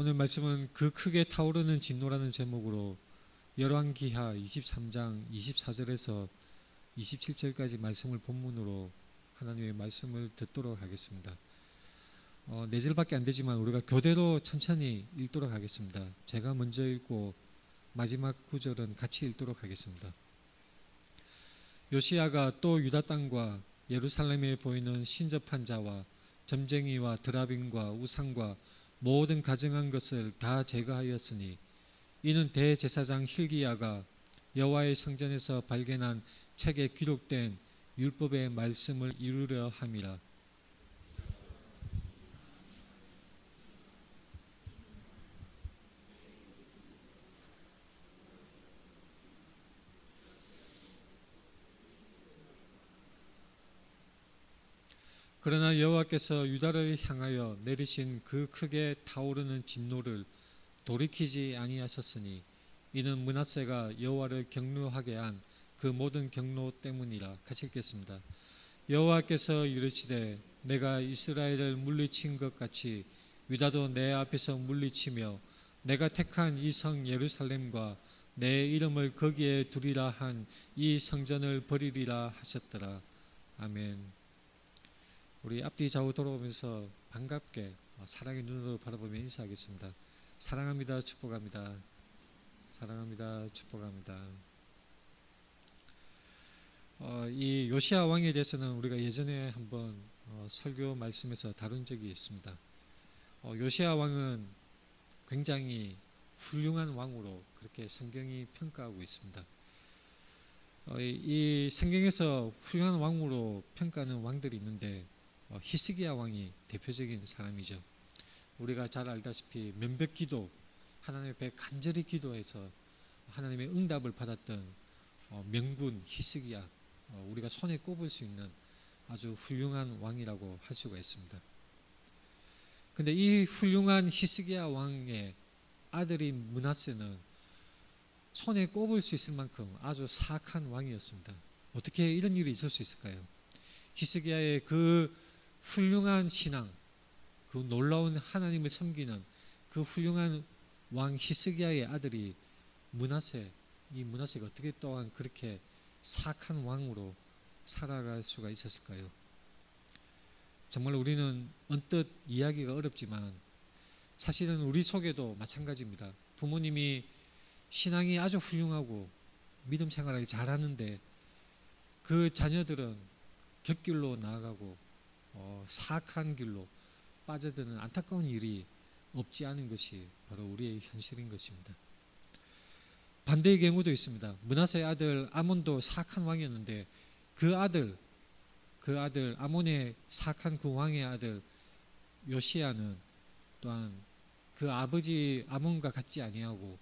오늘 말씀은 그 크게 타오르는 진노라는 제목으로 열왕기하 23장 24절에서 27절까지 말씀을 본문으로 하나님의 말씀을 듣도록 하겠습니다. 4절밖에 안 되지만 우리가 교대로 천천히 읽도록 하겠습니다. 제가 먼저 읽고 마지막 구절은 같이 읽도록 하겠습니다. 요시야가 또 유다 땅과 예루살렘에 보이는 신접한 자와 점쟁이와 드라빔과 우상과 모든 가증한 것을 다 제거하였으니 이는 대제사장 hil기야가 여호와의 성전에서 발견한 책에 기록된 율법의 말씀을 이루려 함이라. 그러나 여호와께서 유다를 향하여 내리신 그 크게 타오르는 진노를 돌이키지 아니하셨으니 이는 므낫세가 여호와를 경노하게 한 그 모든 경노 때문이라. 같이 읽겠습니다. 여호와께서 이르시되 내가 이스라엘을 물리친 것 같이 유다도 내 앞에서 물리치며 내가 택한 이 성 예루살렘과 내 이름을 거기에 두리라 한 이 성전을 버리리라 하셨더라. 아멘. 우리 앞뒤 좌우 돌아오면서 반갑게 사랑의 눈으로 바라보며 인사하겠습니다. 사랑합니다. 축복합니다. 사랑합니다. 축복합니다. 이 요시야 왕에 대해서는 우리가 예전에 한번 설교 말씀에서 다룬 적이 있습니다. 요시야 왕은 굉장히 훌륭한 왕으로 그렇게 성경이 평가하고 있습니다. 이 성경에서 훌륭한 왕으로 평가하는 왕들이 있는데 히스기야 왕이 대표적인 사람이죠. 우리가 잘 알다시피 면백기도, 하나님 앞에 간절히 기도해서 하나님의 응답을 받았던 명군 히스기야, 우리가 손에 꼽을 수 있는 아주 훌륭한 왕이라고 할 수가 있습니다. 근데 이 훌륭한 히스기야 왕의 아들인 므낫세는 손에 꼽을 수 있을 만큼 아주 사악한 왕이었습니다. 어떻게 이런 일이 있을 수 있을까요? 히스기야의 그 훌륭한 신앙, 그 놀라운 하나님을 섬기는 그 훌륭한 왕 히스기야의 아들이 므낫세, 이 므낫세가 어떻게 또한 그렇게 사악한 왕으로 살아갈 수가 있었을까요? 정말 우리는 언뜻 이야기가 어렵지만 사실은 우리 속에도 마찬가지입니다. 부모님이 신앙이 아주 훌륭하고 믿음 생활을 잘하는데 그 자녀들은 곁길로 나아가고 사악한 길로 빠져드는 안타까운 일이 없지 않은 것이 바로 우리의 현실인 것입니다. 반대의 경우도 있습니다. 므낫세의 아들 아몬도 사악한 왕이었는데 그 아들 아몬의 사악한 그 왕의 아들 요시야는 또한 그 아버지 아몬과 같지 아니하고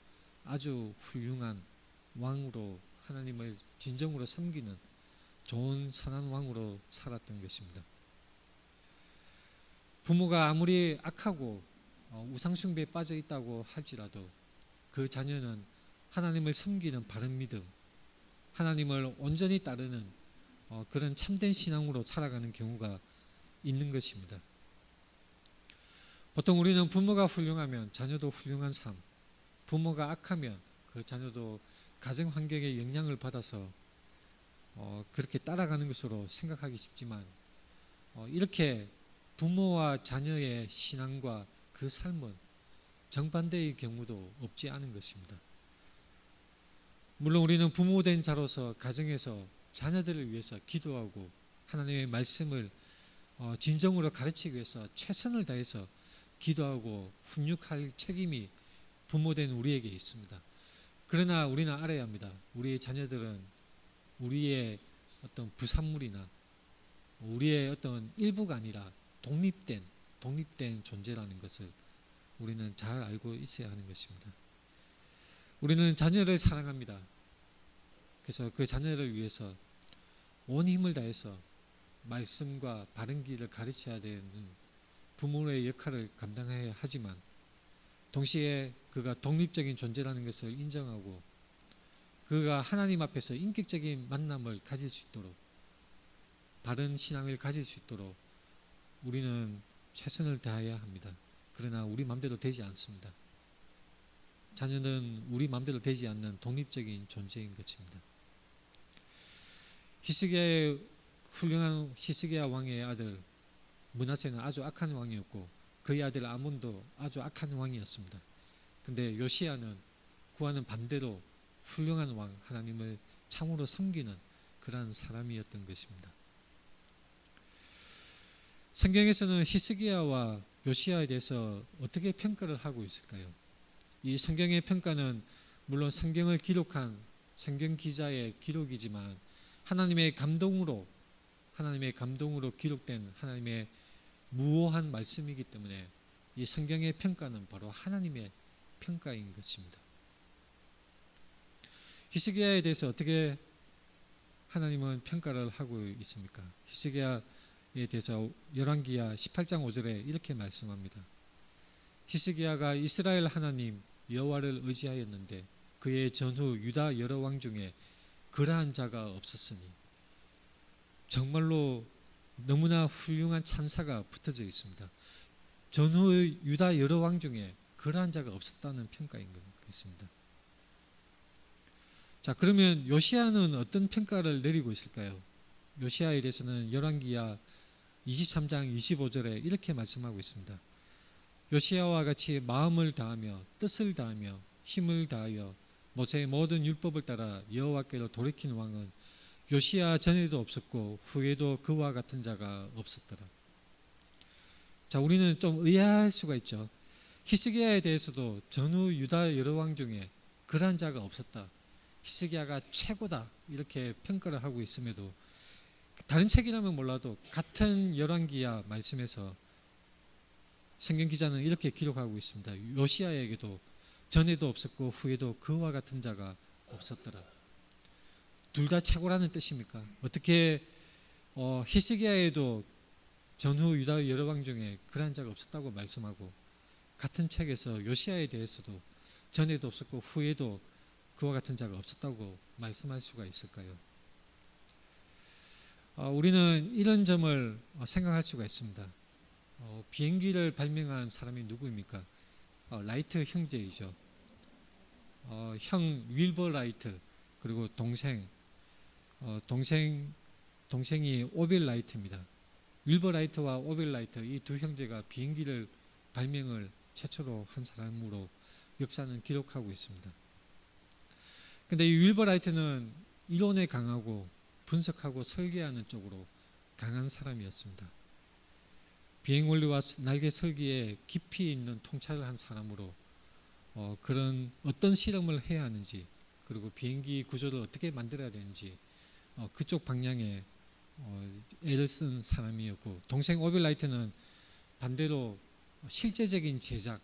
아주 훌륭한 왕으로 하나님을 진정으로 섬기는 좋은 선한 왕으로 살았던 것입니다. 부모가 아무리 악하고 우상숭배에 빠져 있다고 할지라도 그 자녀는 하나님을 섬기는 바른 믿음, 하나님을 온전히 따르는 그런 참된 신앙으로 살아가는 경우가 있는 것입니다. 보통 우리는 부모가 훌륭하면 자녀도 훌륭한 삶, 부모가 악하면 그 자녀도 가정 환경의 영향을 받아서 그렇게 따라가는 것으로 생각하기 쉽지만 이렇게 부모와 자녀의 신앙과 그 삶은 정반대의 경우도 없지 않은 것입니다. 물론 우리는 부모된 자로서 가정에서 자녀들을 위해서 기도하고 하나님의 말씀을 진정으로 가르치기 위해서 최선을 다해서 기도하고 훈육할 책임이 부모된 우리에게 있습니다. 그러나 우리는 알아야 합니다. 우리의 자녀들은 우리의 어떤 부산물이나 우리의 어떤 일부가 아니라 독립된 존재라는 것을 우리는 잘 알고 있어야 하는 것입니다. 우리는 자녀를 사랑합니다. 그래서 그 자녀를 위해서 온 힘을 다해서 말씀과 바른 길을 가르쳐야 되는 부모의 역할을 감당해야 하지만 동시에 그가 독립적인 존재라는 것을 인정하고 그가 하나님 앞에서 인격적인 만남을 가질 수 있도록 바른 신앙을 가질 수 있도록 우리는 최선을 다해야 합니다. 그러나 우리 마음대로 되지 않습니다. 자녀는 우리 마음대로 되지 않는 독립적인 존재인 것입니다. 히스기야의 훌륭한 히스기야 왕의 아들 므낫세는 아주 악한 왕이었고 그의 아들 아몬도 아주 악한 왕이었습니다. 근데 요시야는 그와는 반대로 훌륭한 왕, 하나님을 참으로 섬기는 그러한 사람이었던 것입니다. 성경에서는 히스기야와 요시야에 대해서 어떻게 평가를 하고 있을까요? 이 성경의 평가는 물론 성경을 기록한 성경 기자의 기록이지만 하나님의 감동으로 기록된 하나님의 무오한 말씀이기 때문에 이 성경의 평가는 바로 하나님의 평가인 것입니다. 히스기야에 대해서 어떻게 하나님은 평가를 하고 있습니까? 히스기야에 대해서 열왕기야 18장 5절에 이렇게 말씀합니다. 히스기야가 이스라엘 하나님 여호와를 의지하였는데 그의 전후 유다 여러 왕 중에 그러한 자가 없었으니, 정말로 너무나 훌륭한 찬사가 붙어져 있습니다. 전후 유다 여러 왕 중에 그러한 자가 없었다는 평가인 것입니다. 자, 그러면 요시야는 어떤 평가를 내리고 있을까요? 요시야에 대해서는 열왕기야 23장 25절에 이렇게 말씀하고 있습니다. 요시야와 같이 마음을 다하며 뜻을 다하며 힘을 다하여 모세의 모든 율법을 따라 여호와께로 돌이킨 왕은 요시야 전에도 없었고 후에도 그와 같은 자가 없었더라. 자, 우리는 좀 의아할 수가 있죠. 히스기야에 대해서도 전후 유다 여러 왕 중에 그러한 자가 없었다, 히스기야가 최고다, 이렇게 평가를 하고 있음에도 다른 책이라면 몰라도 같은 열왕기야 말씀에서 성경 기자는 이렇게 기록하고 있습니다. 요시야에게도 전에도 없었고 후에도 그와 같은 자가 없었더라. 둘 다 최고라는 뜻입니까? 어떻게 히스기야에도 전후 유다 여러 왕 중에 그러한 자가 없었다고 말씀하고 같은 책에서 요시야에 대해서도 전에도 없었고 후에도 그와 같은 자가 없었다고 말씀할 수가 있을까요? 우리는 이런 점을 생각할 수가 있습니다. 비행기를 발명한 사람이 누구입니까? 라이트 형제이죠. 형 윌버 라이트, 그리고 동생이 오빌 라이트입니다. 윌버 라이트와 오빌 라이트, 이 두 형제가 비행기를 발명을 최초로 한 사람으로 역사는 기록하고 있습니다. 근데 이 윌버 라이트는 이론에 강하고 분석하고 설계하는 쪽으로 강한 사람이었습니다. 비행 원리와 날개 설계에 깊이 있는 통찰을 한 사람으로 그런 어떤 실험을 해야 하는지, 그리고 비행기 구조를 어떻게 만들어야 되는지 그쪽 방향에 애를 쓴 사람이었고, 동생 오빌 라이트는 반대로 실제적인 제작,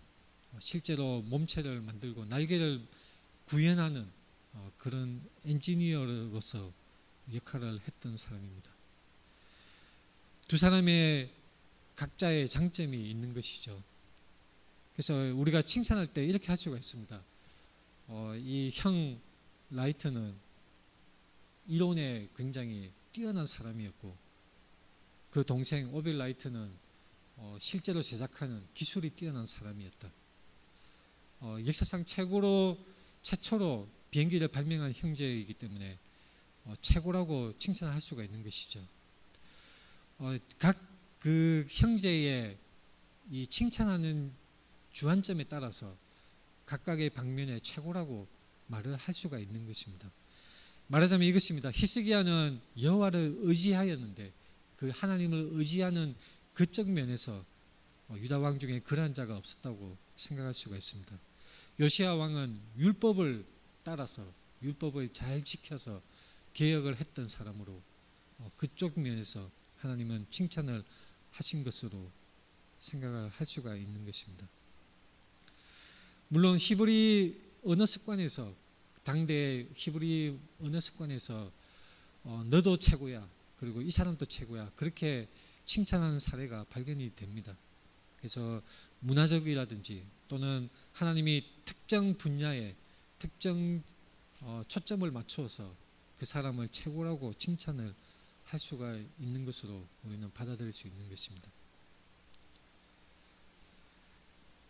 실제로 몸체를 만들고 날개를 구현하는 그런 엔지니어로서 역할을 했던 사람입니다. 두 사람의 각자의 장점이 있는 것이죠. 그래서 우리가 칭찬할 때 이렇게 할 수가 있습니다. 이 형 라이트는 이론에 굉장히 뛰어난 사람이었고, 그 동생 오빌 라이트는 실제로 제작하는 기술이 뛰어난 사람이었다. 역사상 최초로 비행기를 발명한 형제이기 때문에 최고라고 칭찬할 수가 있는 것이죠. 각 그 형제의 이 칭찬하는 주안점에 따라서 각각의 방면에 최고라고 말을 할 수가 있는 것입니다. 말하자면 이것입니다. 히스기야는 여호와를 의지하였는데 그 하나님을 의지하는 그쪽 면에서 유다 왕 중에 그러한 자가 없었다고 생각할 수가 있습니다. 요시야 왕은 율법을 따라서 율법을 잘 지켜서 개혁을 했던 사람으로 그쪽 면에서 하나님은 칭찬을 하신 것으로 생각을 할 수가 있는 것입니다. 물론 히브리 언어 습관에서, 당대의 히브리 언어 습관에서 너도 최고야, 그리고 이 사람도 최고야, 그렇게 칭찬하는 사례가 발견이 됩니다. 그래서 문화적이라든지 또는 하나님이 특정 분야에 특정 초점을 맞추어서 그 사람을 최고라고 칭찬을 할 수가 있는 것으로 우리는 받아들일 수 있는 것입니다.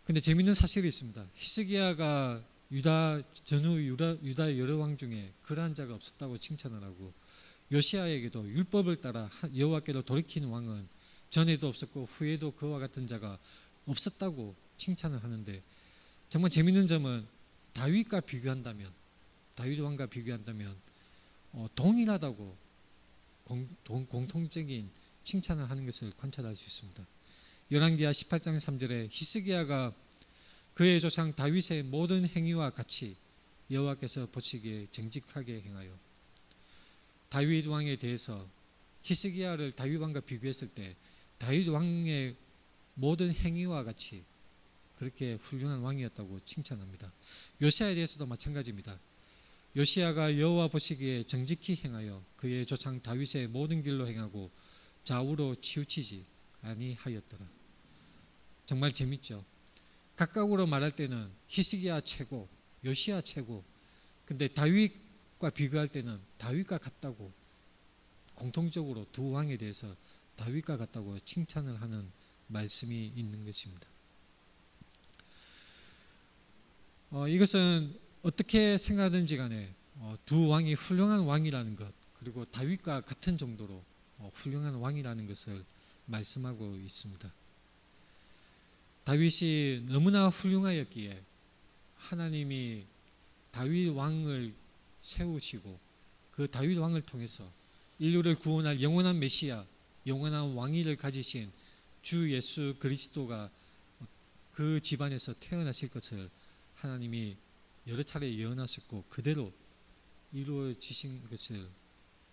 근데 재미있는 사실이 있습니다. 히스기야가 유다 전후 유다 여러 왕 중에 그러한 자가 없었다고 칭찬을 하고, 요시야에게도 율법을 따라 여호와께로 돌이키는 왕은 전에도 없었고 후에도 그와 같은 자가 없었다고 칭찬을 하는데, 정말 재미있는 점은 다윗 왕과 비교한다면 동일하다고 공통적인 칭찬을 하는 것을 관찰할 수 있습니다. 열왕기하 18장 3절에 히스기야가 그의 조상 다윗의 모든 행위와 같이 여호와께서 보시기에 정직하게 행하여, 다윗 왕에 대해서 히스기야를 다윗 왕과 비교했을 때 다윗 왕의 모든 행위와 같이 그렇게 훌륭한 왕이었다고 칭찬합니다. 요시야에 대해서도 마찬가지입니다. 요시야가 여호와 보시기에 정직히 행하여 그의 조상 다윗의 모든 길로 행하고 좌우로 치우치지 아니하였더라. 정말 재밌죠. 각각으로 말할 때는 히스기야 최고, 요시야 최고, 근데 다윗과 비교할 때는 다윗과 같다고, 공통적으로 두 왕에 대해서 다윗과 같다고 칭찬을 하는 말씀이 있는 것입니다. 이것은 어떻게 생각하든지 간에 두 왕이 훌륭한 왕이라는 것, 그리고 다윗과 같은 정도로 훌륭한 왕이라는 것을 말씀하고 있습니다. 다윗이 너무나 훌륭하였기에 하나님이 다윗 왕을 세우시고 그 다윗 왕을 통해서 인류를 구원할 영원한 메시아, 영원한 왕위를 가지신 주 예수 그리스도가 그 집안에서 태어나실 것을 하나님이 여러 차례 예언하셨고 그대로 이루어지신 것을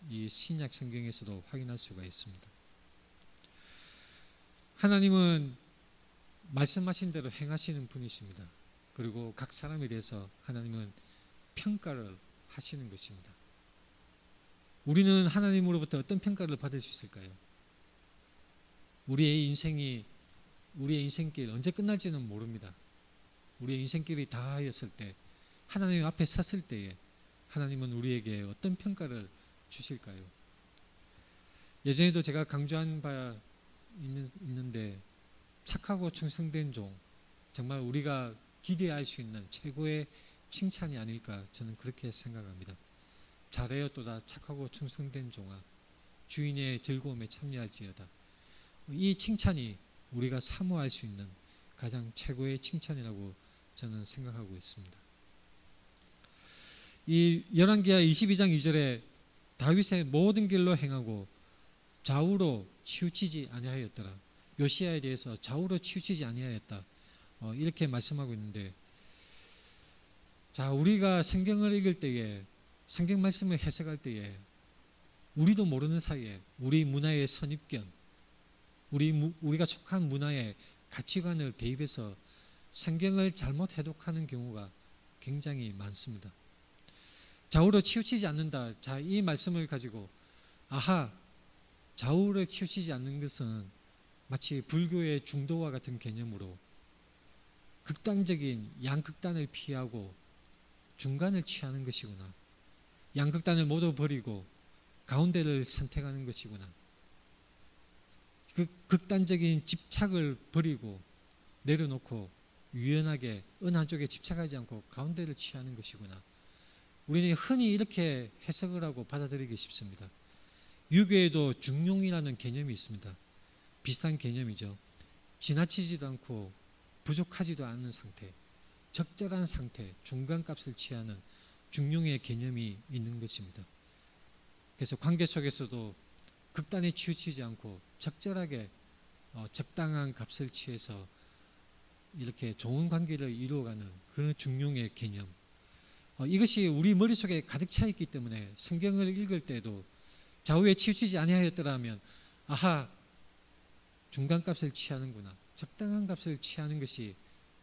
이 신약 성경에서도 확인할 수가 있습니다. 하나님은 말씀하신 대로 행하시는 분이십니다. 그리고 각 사람에 대해서 하나님은 평가를 하시는 것입니다. 우리는 하나님으로부터 어떤 평가를 받을 수 있을까요? 우리의 인생길 언제 끝날지는 모릅니다. 우리의 인생길이 다 하였을 때, 하나님 앞에 섰을 때에 하나님은 우리에게 어떤 평가를 주실까요? 예전에도 제가 강조한 바 있는데, 착하고 충성된 종, 정말 우리가 기대할 수 있는 최고의 칭찬이 아닐까 저는 그렇게 생각합니다. 잘하였도다 착하고 충성된 종아, 주인의 즐거움에 참여할지어다. 이 칭찬이 우리가 사모할 수 있는 가장 최고의 칭찬이라고 저는 생각하고 있습니다. 이 열왕기하 22장 2절에 다윗의 모든 길로 행하고 좌우로 치우치지 아니하였더라. 요시야에 대해서 좌우로 치우치지 아니하였다, 이렇게 말씀하고 있는데, 자, 우리가 성경을 읽을 때에, 성경 말씀을 해석할 때에 우리도 모르는 사이에 우리 문화의 선입견, 우리가 속한 문화의 가치관을 대입해서 성경을 잘못 해독하는 경우가 굉장히 많습니다. 좌우로 치우치지 않는다. 자, 이 말씀을 가지고 좌우를 치우치지 않는 것은 마치 불교의 중도와 같은 개념으로 극단적인 양극단을 피하고 중간을 취하는 것이구나, 양극단을 모두 버리고 가운데를 선택하는 것이구나, 그 극단적인 집착을 버리고 내려놓고 유연하게 어느 한쪽에 집착하지 않고 가운데를 취하는 것이구나. 우리는 흔히 이렇게 해석을 하고 받아들이기 쉽습니다. 유교에도 중용이라는 개념이 있습니다. 비슷한 개념이죠. 지나치지도 않고 부족하지도 않은 상태, 적절한 상태, 중간값을 취하는 중용의 개념이 있는 것입니다. 그래서 관계 속에서도 극단에 치우치지 않고 적절하게 적당한 값을 취해서 이렇게 좋은 관계를 이루어가는 그런 중용의 개념, 이것이 우리 머릿속에 가득 차 있기 때문에 성경을 읽을 때도 좌우에 치우치지 아니하였더라면 중간값을 취하는구나, 적당한 값을 취하는 것이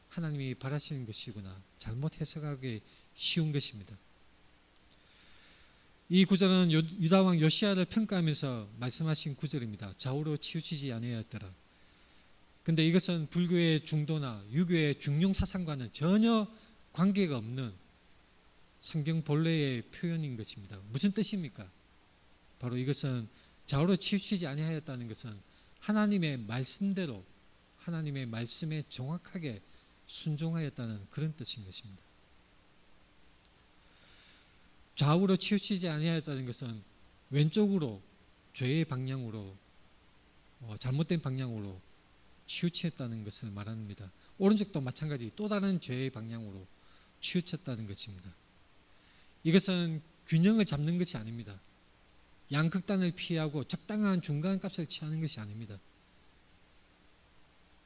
하나님이 바라시는 것이구나, 잘못 해석하기 쉬운 것입니다. 이 구절은 유다왕 요시야를 평가하면서 말씀하신 구절입니다. 좌우로 치우치지 아니하였더라. 근데 이것은 불교의 중도나 유교의 중용 사상과는 전혀 관계가 없는 성경 본래의 표현인 것입니다. 무슨 뜻입니까? 바로 이것은 좌우로 치우치지 아니하였다는 것은 하나님의 말씀대로, 하나님의 말씀에 정확하게 순종하였다는 그런 뜻인 것입니다. 좌우로 치우치지 아니하였다는 것은 왼쪽으로 죄의 방향으로 잘못된 방향으로 치우쳤다는 것을 말합니다. 오른쪽도 마찬가지 또 다른 죄의 방향으로 치우쳤다는 것입니다. 이것은 균형을 잡는 것이 아닙니다. 양극단을 피하고 적당한 중간값을 취하는 것이 아닙니다.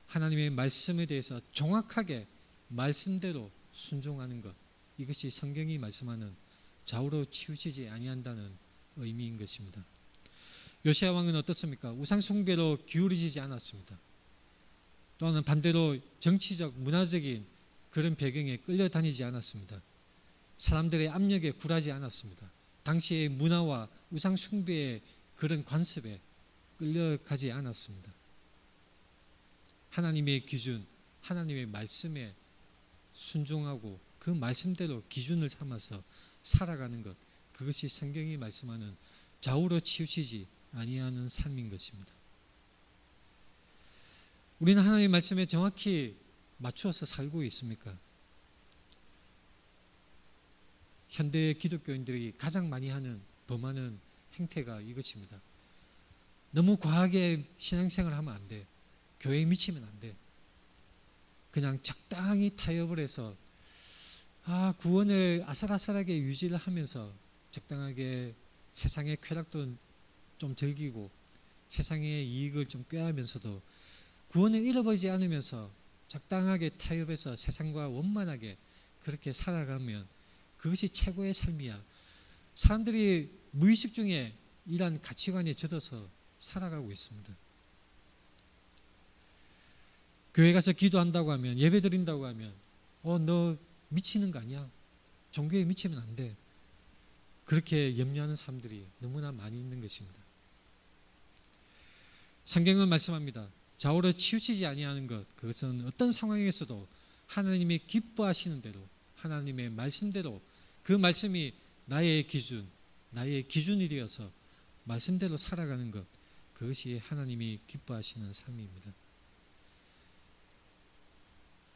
하나님의 말씀에 대해서 정확하게 말씀대로 순종하는 것, 이것이 성경이 말씀하는 좌우로 치우치지 아니한다는 의미인 것입니다. 요시야 왕은 어떻습니까? 우상 숭배로 기울이지 않았습니다. 또한 반대로 정치적, 문화적인 그런 배경에 끌려다니지 않았습니다. 사람들의 압력에 굴하지 않았습니다. 당시의 문화와 우상 숭배의 그런 관습에 끌려가지 않았습니다. 하나님의 기준, 하나님의 말씀에 순종하고 그 말씀대로 기준을 삼아서 살아가는 것, 그것이 성경이 말씀하는 좌우로 치우치지 아니하는 삶인 것입니다. 우리는 하나님의 말씀에 정확히 맞추어서 살고 있습니까? 현대 기독교인들이 가장 많이 범하는 행태가 이것입니다. 너무 과하게 신앙생활을 하면 안 돼. 교회에 미치면 안 돼. 그냥 적당히 타협을 해서 구원을 아슬아슬하게 유지를 하면서 적당하게 세상의 쾌락도 좀 즐기고 세상의 이익을 좀 꾀하면서도 구원을 잃어버리지 않으면서 적당하게 타협해서 세상과 원만하게 그렇게 살아가면 그것이 최고의 삶이야. 사람들이 무의식 중에 이러한 가치관에 젖어서 살아가고 있습니다. 교회 가서 기도한다고 하면, 예배 드린다고 하면 너 미치는 거 아니야? 종교에 미치면 안 돼. 그렇게 염려하는 사람들이 너무나 많이 있는 것입니다. 성경은 말씀합니다. 좌우로 치우치지 아니하는 것, 그것은 어떤 상황에서도 하나님이 기뻐하시는 대로, 하나님의 말씀대로, 그 말씀이 나의 기준이 되어서 말씀대로 살아가는 것, 그것이 하나님이 기뻐하시는 삶입니다.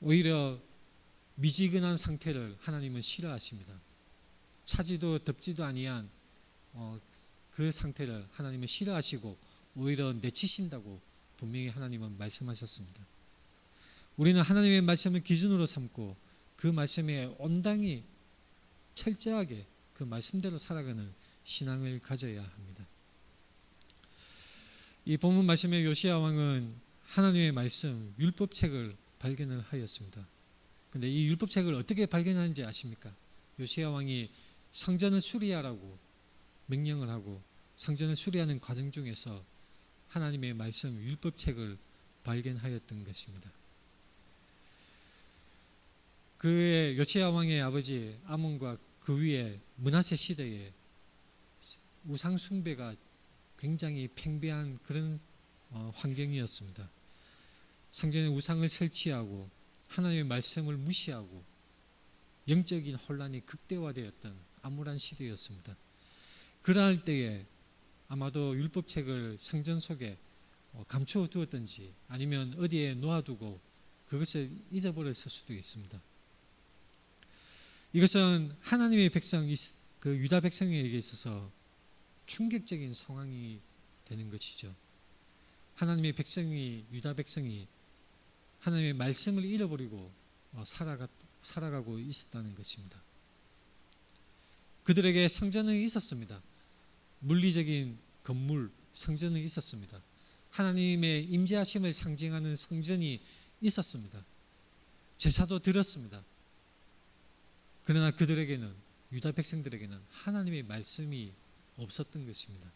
오히려 미지근한 상태를 하나님은 싫어하십니다. 차지도 덥지도 아니한 그 상태를 하나님은 싫어하시고 오히려 내치신다고 분명히 하나님은 말씀하셨습니다. 우리는 하나님의 말씀을 기준으로 삼고 그 말씀에 온당히 철저하게 그 말씀대로 살아가는 신앙을 가져야 합니다. 이 본문 말씀에 요시야 왕은 하나님의 말씀, 율법책을 발견을 하였습니다. 그런데 이 율법책을 어떻게 발견하는지 아십니까? 요시야 왕이 성전을 수리하라고 명령을 하고 성전을 수리하는 과정 중에서 하나님의 말씀, 율법책을 발견하였던 것입니다. 그의 요시야 왕의 아버지 아몬과 그 위에 므낫세 시대에 우상 숭배가 굉장히 팽배한 그런 환경이었습니다. 성전에 우상을 설치하고 하나님의 말씀을 무시하고 영적인 혼란이 극대화되었던 암울한 시대였습니다. 그러할 때에 아마도 율법책을 성전 속에 감추어 두었든지 아니면 어디에 놓아두고 그것을 잊어버렸을 수도 있습니다. 이것은 하나님의 백성, 그 유다 백성에게 있어서 충격적인 상황이 되는 것이죠. 하나님의 백성이, 유다 백성이 하나님의 말씀을 잃어버리고 살아가고 있었다는 것입니다. 그들에게 성전은 있었습니다. 물리적인 건물, 성전은 있었습니다. 하나님의 임재하심을 상징하는 성전이 있었습니다. 제사도 드렸습니다. 그러나 그들에게는, 유다 백성들에게는 하나님의 말씀이 없었던 것입니다.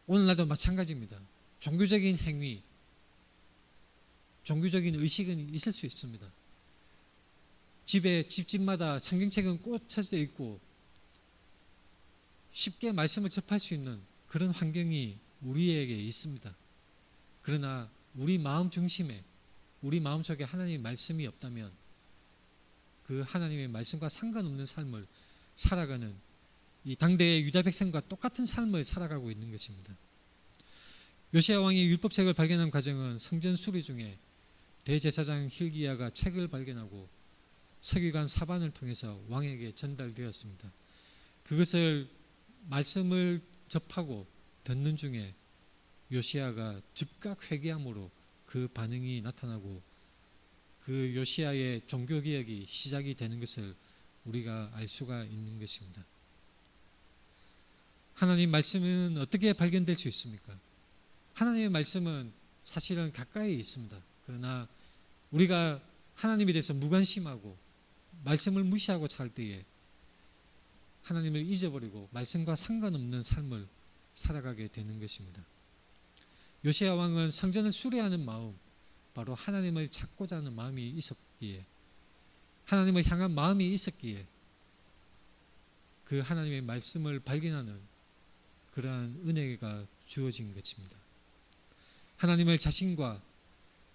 오늘날도 마찬가지입니다. 종교적인 행위, 종교적인 의식은 있을 수 있습니다. 집집마다 성경책은 꽂혀져 있고 쉽게 말씀을 접할 수 있는 그런 환경이 우리에게 있습니다. 그러나 우리 마음 중심에, 우리 마음속에 하나님의 말씀이 없다면 그 하나님의 말씀과 상관없는 삶을 살아가는 이 당대의 유다 백성과 똑같은 삶을 살아가고 있는 것입니다. 요시야 왕이 율법책을 발견한 과정은 성전 수리 중에 대제사장 hil기야가 책을 발견하고 서기관 사반을 통해서 왕에게 전달되었습니다. 그것을 말씀을 접하고 듣는 중에 요시야가 즉각 회개함으로 그 반응이 나타나고 그 요시야의 종교개혁이 시작이 되는 것을 우리가 알 수가 있는 것입니다. 하나님 말씀은 어떻게 발견될 수 있습니까? 하나님의 말씀은 사실은 가까이 있습니다. 그러나 우리가 하나님에 대해서 무관심하고 말씀을 무시하고 살 때에 하나님을 잊어버리고 말씀과 상관없는 삶을 살아가게 되는 것입니다. 요시야 왕은 성전을 수리하는 마음, 바로 하나님을 찾고자 하는 마음이 있었기에, 하나님을 향한 마음이 있었기에 그 하나님의 말씀을 발견하는 그러한 은혜가 주어진 것입니다. 하나님을 자신과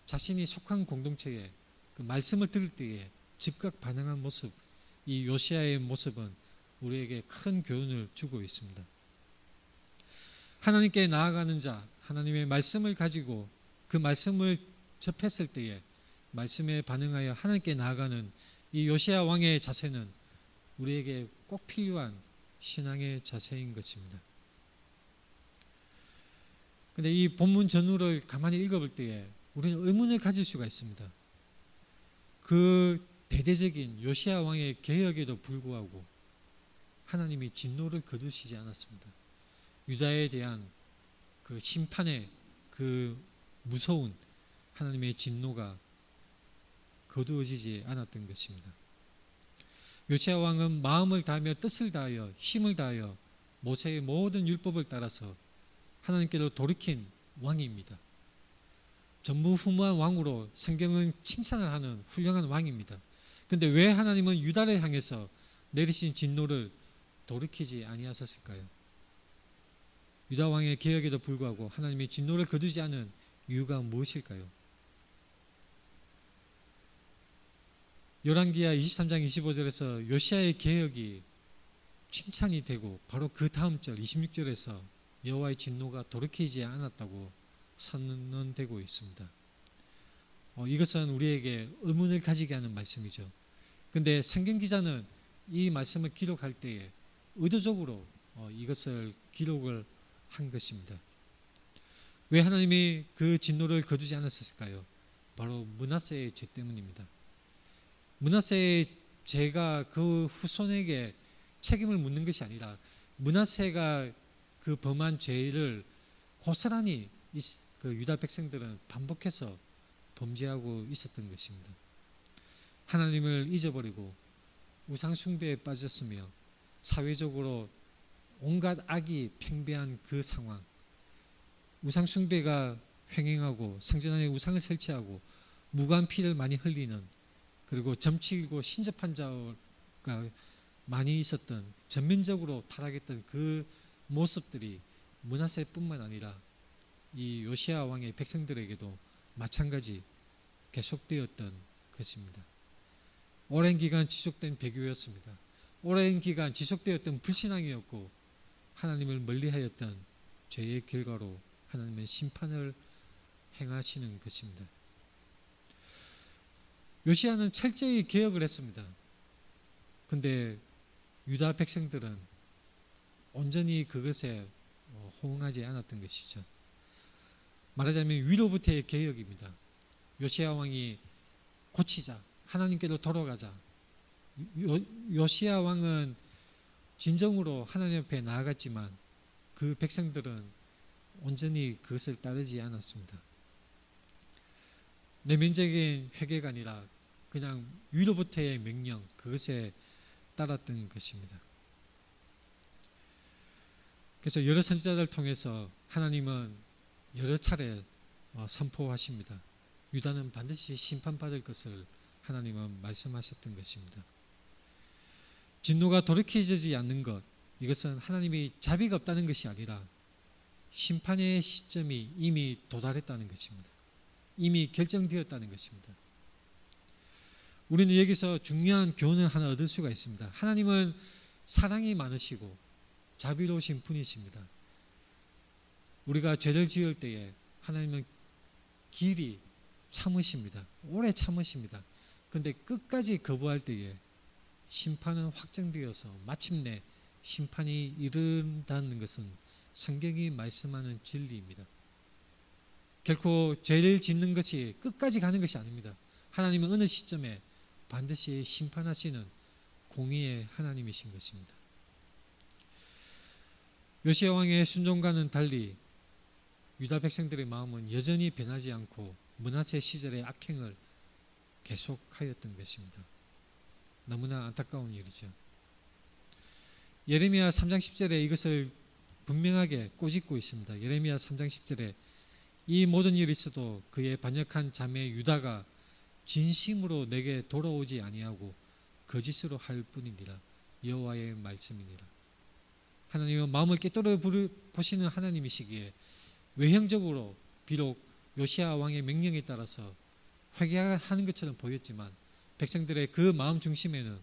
자신이 속한 공동체에 그 말씀을 들을 때에 즉각 반응한 모습, 이 요시야의 모습은 우리에게 큰 교훈을 주고 있습니다. 하나님께 나아가는 자, 하나님의 말씀을 가지고 그 말씀을 접했을 때에 말씀에 반응하여 하나님께 나아가는 이 요시야 왕의 자세는 우리에게 꼭 필요한 신앙의 자세인 것입니다. 그런데 이 본문 전후를 가만히 읽어볼 때에 우리는 의문을 가질 수가 있습니다. 그 대대적인 요시야 왕의 개혁에도 불구하고 하나님이 진노를 거두시지 않았습니다. 유다에 대한 그 심판의 그 무서운 하나님의 진노가 거두어지지 않았던 것입니다. 요시야 왕은 마음을 다하며 뜻을 다하여 힘을 다하여 모세의 모든 율법을 따라서 하나님께로 돌이킨 왕입니다. 전무후무한 왕으로 성경은 칭찬을 하는 훌륭한 왕입니다. 그런데 왜 하나님은 유다를 향해서 내리신 진노를 돌이키지 아니하셨을까요? 유다 왕의 개혁에도 불구하고 하나님이 진노를 거두지 않은 이유가 무엇일까요? 열왕기하 23장 25절에서 요시야의 개혁이 칭찬이 되고 바로 그 다음 절 26절에서 여호와의 진노가 돌이키지 않았다고 선언되고 있습니다. 이것은 우리에게 의문을 가지게 하는 말씀이죠. 그런데 성경 기자는 이 말씀을 기록할 때에 의도적으로 이것을 기록을 한 것입니다. 왜 하나님이 그 진노를 거두지 않았을까요? 바로 므낫세의 죄 때문입니다. 므낫세의 죄가 그 후손에게 책임을 묻는 것이 아니라 므낫세가 그 범한 죄를 고스란히 그 유다 백성들은 반복해서 범죄하고 있었던 것입니다. 하나님을 잊어버리고 우상 숭배에 빠졌으며 사회적으로 온갖 악이 팽배한 그 상황, 우상 숭배가 횡행하고 성전 안에 우상을 설치하고 무관 피를 많이 흘리는, 그리고 점치고 신접한 자가 많이 있었던, 전면적으로 타락했던 그 모습들이 므낫세뿐만 아니라 이 요시야 왕의 백성들에게도 마찬가지 계속되었던 것입니다. 오랜 기간 지속된 배교였습니다. 오랜 기간 지속되었던 불신앙이었고 하나님을 멀리하였던 죄의 결과로 하나님의 심판을 행하시는 것입니다. 요시야는 철저히 개혁을 했습니다. 그런데 유다 백성들은 온전히 그것에 호응하지 않았던 것이죠. 말하자면 위로부터의 개혁입니다. 요시야 왕이 고치자, 하나님께로 돌아가자. 요시야 왕은 진정으로 하나님 앞에 나아갔지만 그 백성들은 온전히 그것을 따르지 않았습니다. 내면적인 회개가 아니라 그냥 위로부터의 명령, 그것에 따랐던 것입니다. 그래서 여러 선지자들 통해서 하나님은 여러 차례 선포하십니다. 유다는 반드시 심판받을 것을 하나님은 말씀하셨던 것입니다. 진노가 돌이켜지지 않는 것, 이것은 하나님이 자비가 없다는 것이 아니라 심판의 시점이 이미 도달했다는 것입니다. 이미 결정되었다는 것입니다. 우리는 여기서 중요한 교훈을 하나 얻을 수가 있습니다. 하나님은 사랑이 많으시고 자비로우신 분이십니다. 우리가 죄를 지을 때에 하나님은 길이 참으십니다. 오래 참으십니다. 그런데 끝까지 거부할 때에 심판은 확정되어서 마침내 심판이 이른다는 것은 성경이 말씀하는 진리입니다. 결코 죄를 짓는 것이 끝까지 가는 것이 아닙니다. 하나님은 어느 시점에 반드시 심판하시는 공의의 하나님이신 것입니다. 요시야 왕의 순종과는 달리 유다 백성들의 마음은 여전히 변하지 않고 므낫세 시절의 악행을 계속하였던 것입니다. 너무나 안타까운 일이죠. 예레미야 3장 10절에 이것을 분명하게 꼬집고 있습니다. 예레미야 3장 10절에 이 모든 일이 있어도 그의 반역한 자매 유다가 진심으로 내게 돌아오지 아니하고 거짓으로 할 뿐이니라. 여호와의 말씀이니라. 하나님은 마음을 깨뜨려 보시는 하나님이시기에 외형적으로 비록 요시야 왕의 명령에 따라서 회개하는 것처럼 보였지만 백성들의 그 마음 중심에는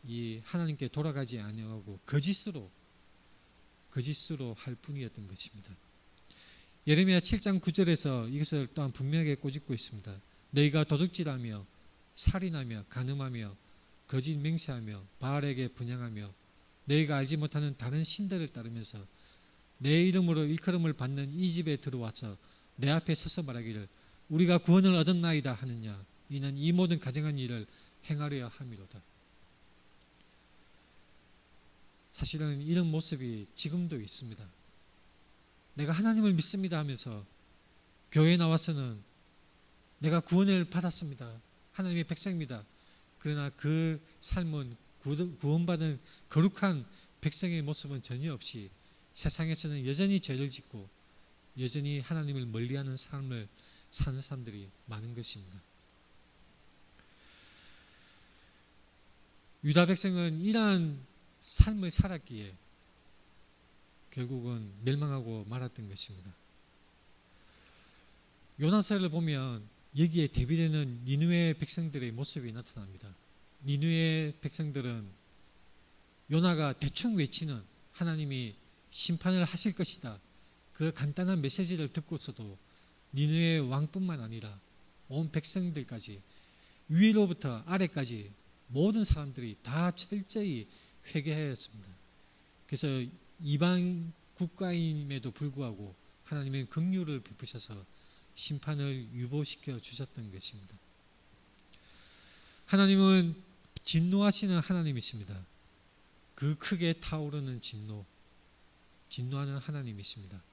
이 하나님께 돌아가지 아니하고 거짓으로 할 뿐이었던 것입니다. 예레미야 7장 9절에서 이것을 또한 분명하게 꼬집고 있습니다. 너희가 도둑질하며 살인하며 간음하며 거짓 맹세하며 바알에게 분향하며 너희가 알지 못하는 다른 신들을 따르면서 내 이름으로 일컬음을 받는 이 집에 들어와서 내 앞에 서서 말하기를 우리가 구원을 얻었나이다 하느냐. 이는 이 모든 가증한 일을 행하려 함이로다. 사실은 이런 모습이 지금도 있습니다. 내가 하나님을 믿습니다 하면서 교회에 나와서는 내가 구원을 받았습니다. 하나님의 백성입니다. 그러나 그 삶은 구원받은 거룩한 백성의 모습은 전혀 없이 세상에서는 여전히 죄를 짓고 여전히 하나님을 멀리하는 삶을 사는 사람들이 많은 것입니다. 유다 백성은 이러한 삶을 살았기에 결국은 멸망하고 말았던 것입니다. 요나서를 보면 여기에 대비되는 니느웨 백성들의 모습이 나타납니다. 니느웨 백성들은 요나가 대충 외치는 하나님이 심판을 하실 것이다. 그 간단한 메시지를 듣고서도 니느웨 왕뿐만 아니라 온 백성들까지 위로부터 아래까지 모든 사람들이 다 철저히 회개하였습니다. 그래서 이방 국가임에도 불구하고 하나님은 긍휼을 베푸셔서 심판을 유보시켜 주셨던 것입니다. 하나님은 진노하시는 하나님이십니다. 그 크게 타오르는 진노하는 하나님이십니다.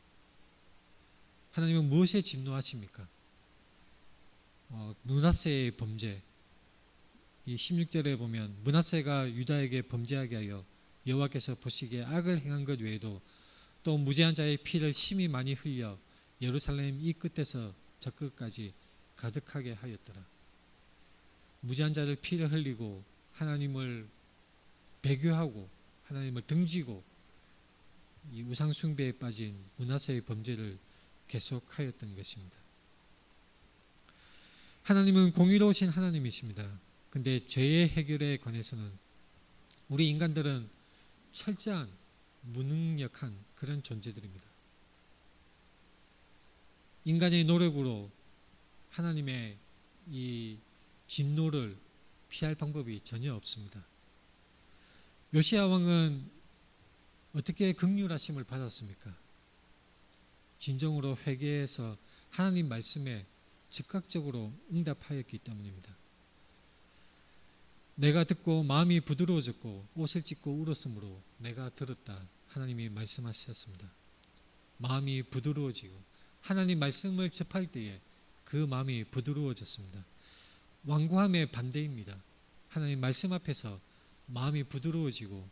하나님은 무엇에 진노하십니까? 므낫세의 범죄. 이 16절에 보면 므낫세가 유다에게 범죄하게 하여 여호와께서 보시기에 악을 행한 것 외에도 또 무죄한 자의 피를 심히 많이 흘려 예루살렘 이 끝에서 저 끝까지 가득하게 하였더라. 무죄한 자를 피를 흘리고 하나님을 배교하고 하나님을 등지고 이 우상 숭배에 빠진 므낫세의 범죄를 계속하였던 것입니다. 하나님은 공의로우신 하나님이십니다. 근데 죄의 해결에 관해서는 우리 인간들은 철저한 무능력한 그런 존재들입니다. 인간의 노력으로 하나님의 이 진노를 피할 방법이 전혀 없습니다. 요시야 왕은 어떻게 긍휼하심을 받았습니까? 진정으로 회개해서 하나님 말씀에 즉각적으로 응답하였기 때문입니다. 내가 듣고 마음이 부드러워졌고 옷을 찢고 울었으므로 내가 들었다. 하나님이 말씀하셨습니다. 마음이 부드러워지고 하나님 말씀을 접할 때에 그 마음이 부드러워졌습니다. 완고함의 반대입니다. 하나님 말씀 앞에서 마음이 부드러워지고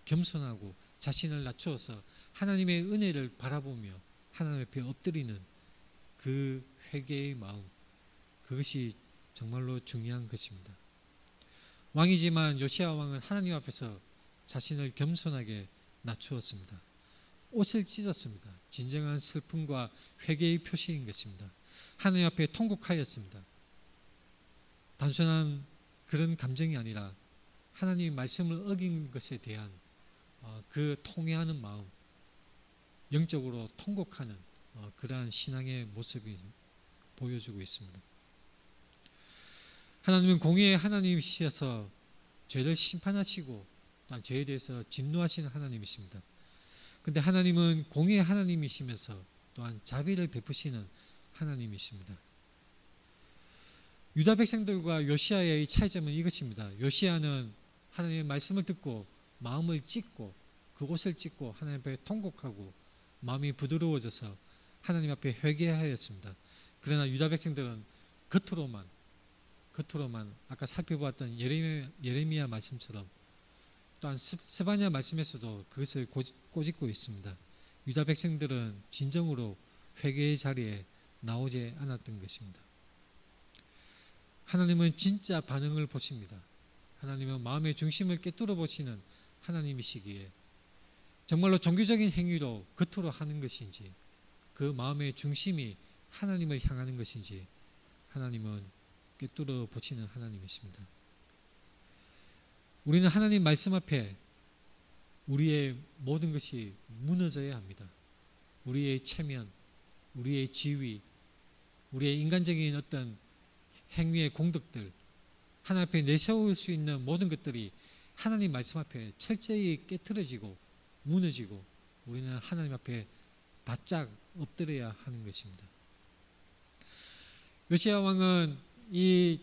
겸손하고 자신을 낮추어서 하나님의 은혜를 바라보며 하나님 앞에 엎드리는 그 회개의 마음, 그것이 정말로 중요한 것입니다. 왕이지만 요시야 왕은 하나님 앞에서 자신을 겸손하게 낮추었습니다. 옷을 찢었습니다. 진정한 슬픔과 회개의 표시인 것입니다. 하나님 앞에 통곡하였습니다. 단순한 그런 감정이 아니라 하나님의 말씀을 어긴 것에 대한 그 통회하는 마음, 영적으로 통곡하는 그러한 신앙의 모습이 보여주고 있습니다. 하나님은 공의의 하나님이셔서 죄를 심판하시고 또한 죄에 대해서 진노하시는 하나님이십니다. 그런데 하나님은 공의의 하나님이시면서 또한 자비를 베푸시는 하나님이십니다. 유다 백성들과 요시아의 차이점은 이것입니다. 요시아는 하나님의 말씀을 듣고 마음을 찢고 그 옷을 찢고 하나님 앞에 통곡하고 마음이 부드러워져서 하나님 앞에 회개하였습니다. 그러나 유다 백성들은 겉으로만 아까 살펴보았던 예레미야 말씀처럼 또한 스바냐 말씀에서도 그것을 꼬집고 있습니다. 유다 백성들은 진정으로 회개의 자리에 나오지 않았던 것입니다. 하나님은 진짜 반응을 보십니다. 하나님은 마음의 중심을 꿰뚫어 보시는 하나님이시기에 정말로 종교적인 행위로 겉으로 하는 것인지 그 마음의 중심이 하나님을 향하는 것인지 하나님은 꿰뚫어 보시는 하나님이십니다. 우리는 하나님 말씀 앞에 우리의 모든 것이 무너져야 합니다. 우리의 체면, 우리의 지위, 우리의 인간적인 어떤 행위의 공덕들, 하나님 앞에 내세울 수 있는 모든 것들이 하나님 말씀 앞에 철저히 깨트려지고 무너지고 우리는 하나님 앞에 바짝 엎드려야 하는 것입니다. 요시야 왕은 이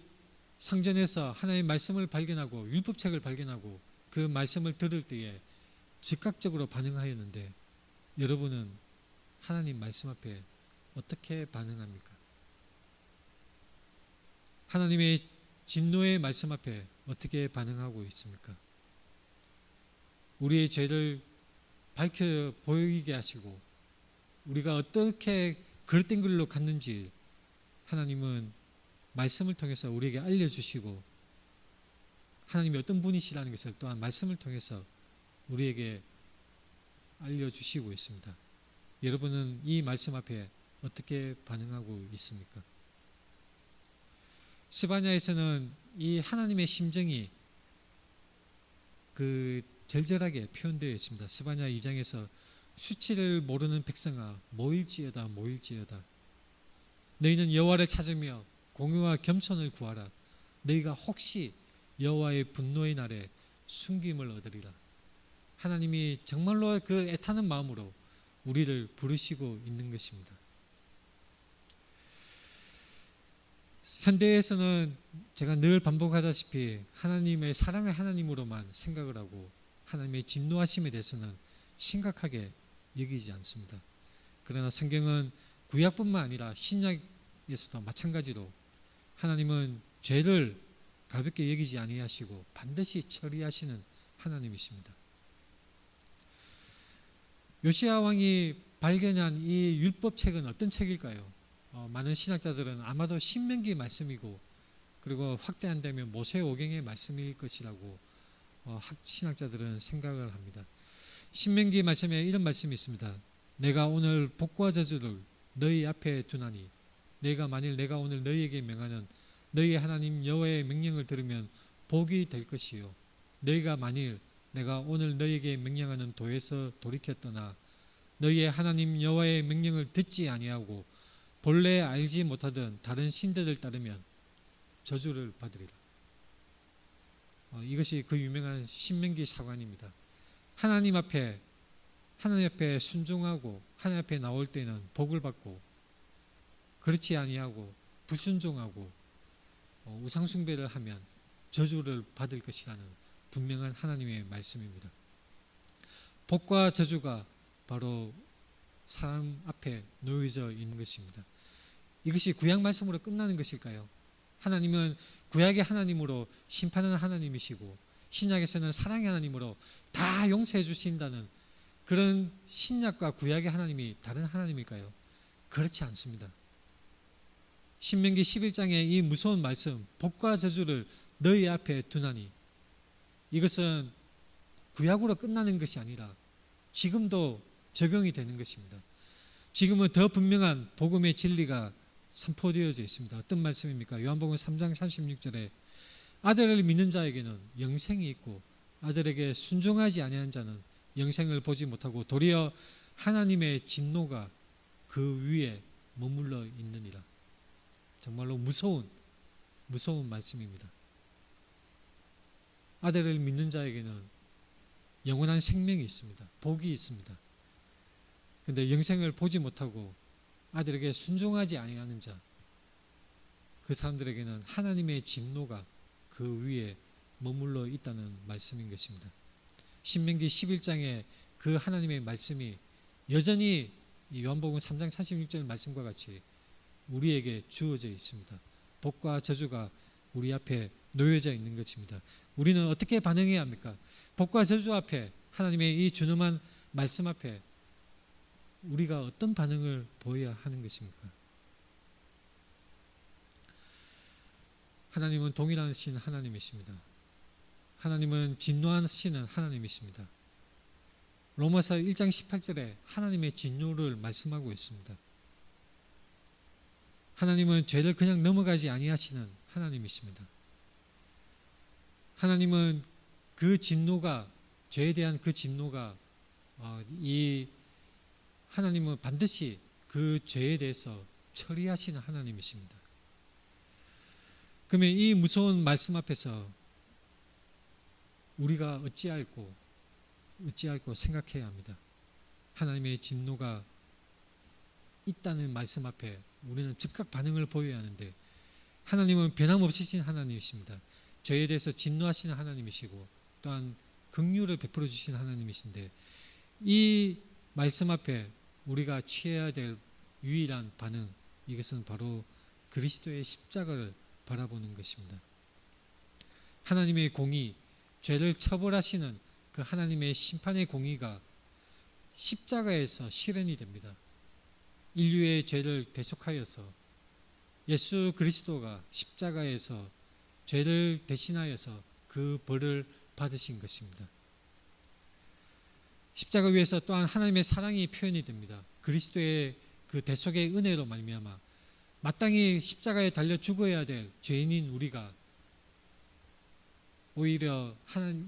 성전에서 하나님의 말씀을 발견하고 율법책을 발견하고 그 말씀을 들을 때에 즉각적으로 반응하였는데 여러분은 하나님 말씀 앞에 어떻게 반응합니까? 하나님의 진노의 말씀 앞에 어떻게 반응하고 있습니까? 우리의 죄를 밝혀 보이게 하시고 우리가 어떻게 그릇된 길로 갔는지 하나님은 말씀을 통해서 우리에게 알려주시고 하나님이 어떤 분이시라는 것을 또한 말씀을 통해서 우리에게 알려주시고 있습니다. 여러분은 이 말씀 앞에 어떻게 반응하고 있습니까? 스바냐에서는 이 하나님의 심정이 그 절절하게 표현되어 있습니다. 스바냐 2장에서 수치를 모르는 백성아 모일지어다 모일지어다 너희는 여호와를 찾으며 공의와 겸손을 구하라 너희가 혹시 여호와의 분노의 날에 숨김을 얻으리라. 하나님이 정말로 그 애타는 마음으로 우리를 부르시고 있는 것입니다. 현대에서는 제가 늘 반복하다시피 하나님의 사랑의 하나님으로만 생각을 하고 하나님의 진노하심에 대해서는 심각하게 여기지 않습니다. 그러나 성경은 구약뿐만 아니라 신약에서도 마찬가지로 하나님은 죄를 가볍게 여기지 아니하시고 반드시 처리하시는 하나님이십니다. 요시야 왕이 발견한 이 율법책은 어떤 책일까요? 많은 신학자들은 아마도 신명기 말씀이고 그리고 확대한다면 모세오경의 말씀일 것이라고 신학자들은 생각을 합니다. 신명기 말씀에 이런 말씀이 있습니다. 내가 오늘 복과 저주를 너희 앞에 두나니 만일 내가 오늘 너희에게 명하는 너희의 하나님 여호와의 명령을 들으면 복이 될 것이요 너희가 만일 내가 오늘 너희에게 명령하는 도에서 돌이켜 떠나 너희의 하나님 여호와의 명령을 듣지 아니하고 본래 알지 못하던 다른 신들을 따르면 저주를 받으리라. 이것이 그 유명한 신명기 사관입니다. 하나님 앞에 순종하고 하나님 앞에 나올 때는 복을 받고 그렇지 아니하고 불순종하고 우상숭배를 하면 저주를 받을 것이라는 분명한 하나님의 말씀입니다. 복과 저주가 바로 사람 앞에 놓여져 있는 것입니다. 이것이 구약 말씀으로 끝나는 것일까요? 하나님은 구약의 하나님으로 심판하는 하나님이시고 신약에서는 사랑의 하나님으로 다 용서해 주신다는 그런 신약과 구약의 하나님이 다른 하나님일까요? 그렇지 않습니다. 신명기 11장의 이 무서운 말씀 복과 저주를 너희 앞에 두나니 이것은 구약으로 끝나는 것이 아니라 지금도 적용이 되는 것입니다. 지금은 더 분명한 복음의 진리가 선포되어져 있습니다. 어떤 말씀입니까? 요한복음 3장 36절에 아들을 믿는 자에게는 영생이 있고 아들에게 순종하지 아니한 자는 영생을 보지 못하고 도리어 하나님의 진노가 그 위에 머물러 있느니라. 정말로 무서운 무서운 말씀입니다. 아들을 믿는 자에게는 영원한 생명이 있습니다. 복이 있습니다. 그런데 영생을 보지 못하고 아들에게 순종하지 아니하는 자, 그 사람들에게는 하나님의 진노가 그 위에 머물러 있다는 말씀인 것입니다. 신명기 11장에 그 하나님의 말씀이 여전히 요한복음 3장 36절 말씀과 같이 우리에게 주어져 있습니다. 복과 저주가 우리 앞에 놓여져 있는 것입니다. 우리는 어떻게 반응해야 합니까? 복과 저주 앞에, 하나님의 이 준엄한 말씀 앞에 우리가 어떤 반응을 보여야 하는 것입니까? 하나님은 동일하신 하나님이십니다. 하나님은 진노하시는 하나님이십니다. 로마서 1장 18절에 하나님의 진노를 말씀하고 있습니다. 하나님은 죄를 그냥 넘어가지 아니하시는 하나님이십니다. 하나님은 그 진노가, 죄에 대한 그 진노가, 하나님은 반드시 그 죄에 대해서 처리하시는 하나님이십니다. 그러면 이 무서운 말씀 앞에서 우리가 어찌할고 생각해야 합니다. 하나님의 진노가 있다는 말씀 앞에 우리는 즉각 반응을 보여야 하는데, 하나님은 변함없으신 하나님이십니다. 죄에 대해서 진노하시는 하나님이시고 또한 긍휼을 베풀어 주시는 하나님이신데, 이 말씀 앞에 우리가 취해야 될 유일한 반응, 이것은 바로 그리스도의 십자가를 바라보는 것입니다. 하나님의 공의, 죄를 처벌하시는 그 하나님의 심판의 공의가 십자가에서 실현이 됩니다. 인류의 죄를 대속하여서 예수 그리스도가 십자가에서 죄를 대신하여서 그 벌을 받으신 것입니다. 십자가 위에서 또한 하나님의 사랑이 표현이 됩니다. 그리스도의 그 대속의 은혜로 말미암아 마땅히 십자가에 달려 죽어야 될 죄인인 우리가 오히려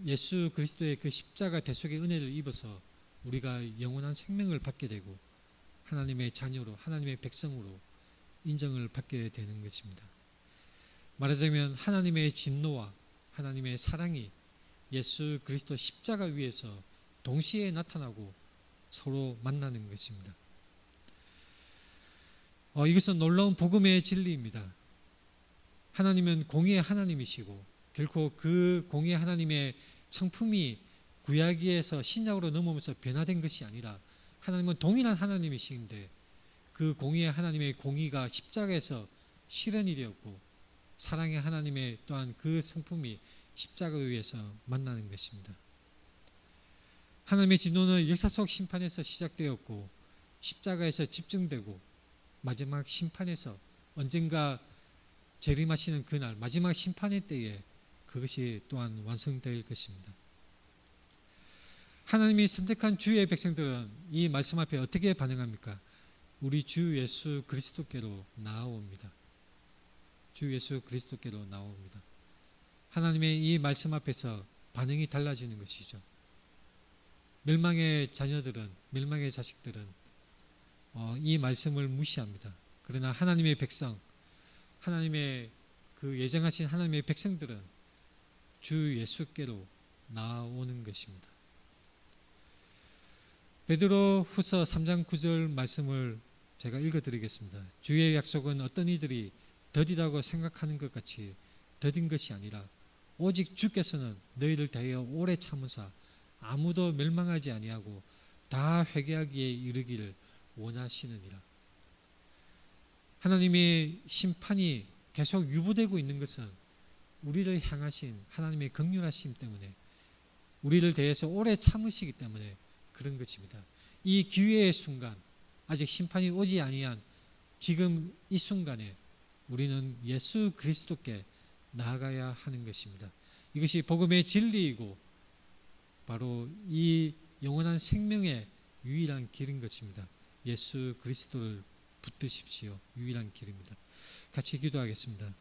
예수 그리스도의 그 십자가 대속의 은혜를 입어서 우리가 영원한 생명을 받게 되고 하나님의 자녀로, 하나님의 백성으로 인정을 받게 되는 것입니다. 말하자면 하나님의 진노와 하나님의 사랑이 예수 그리스도 십자가 위에서 동시에 나타나고 서로 만나는 것입니다. 이것은 놀라운 복음의 진리입니다. 하나님은 공의의 하나님이시고 결코 그 공의의 하나님의 성품이 구약에서 신약으로 넘어오면서 변화된 것이 아니라 하나님은 동일한 하나님이신데 그 공의의 하나님의 공의가 십자가에서 실현이 되었고 사랑의 하나님의 또한 그 성품이 십자가 위에서 만나는 것입니다. 하나님의 진노는 역사 속 심판에서 시작되었고 십자가에서 집중되고 마지막 심판에서 언젠가 재림하시는 그날 마지막 심판의 때에 그것이 또한 완성될 것입니다. 하나님이 선택한 주의 백성들은 이 말씀 앞에 어떻게 반응합니까? 우리 주 예수 그리스도께로 나아옵니다. 주 예수 그리스도께로 나옵니다. 하나님의 이 말씀 앞에서 반응이 달라지는 것이죠. 멸망의 자녀들은, 멸망의 자식들은 이 말씀을 무시합니다. 그러나 하나님의 백성, 하나님의 그 예정하신 하나님의 백성들은 주 예수께로 나오는 것입니다. 베드로 후서 3장 9절 말씀을 제가 읽어드리겠습니다. 주의 약속은 어떤 이들이 더디다고 생각하는 것 같이 더딘 것이 아니라 오직 주께서는 너희를 대하여 오래 참으사 아무도 멸망하지 아니하고 다 회개하기에 이르기를 원하시느니라. 하나님의 심판이 계속 유보되고 있는 것은 우리를 향하신 하나님의 긍휼하심 때문에, 우리를 대해서 오래 참으시기 때문에 그런 것입니다. 이 기회의 순간, 아직 심판이 오지 아니한 지금 이 순간에 우리는 예수 그리스도께 나아가야 하는 것입니다. 이것이 복음의 진리이고 바로 이 영원한 생명의 유일한 길인 것입니다. 예수 그리스도를 붙드십시오. 유일한 길입니다. 같이 기도하겠습니다.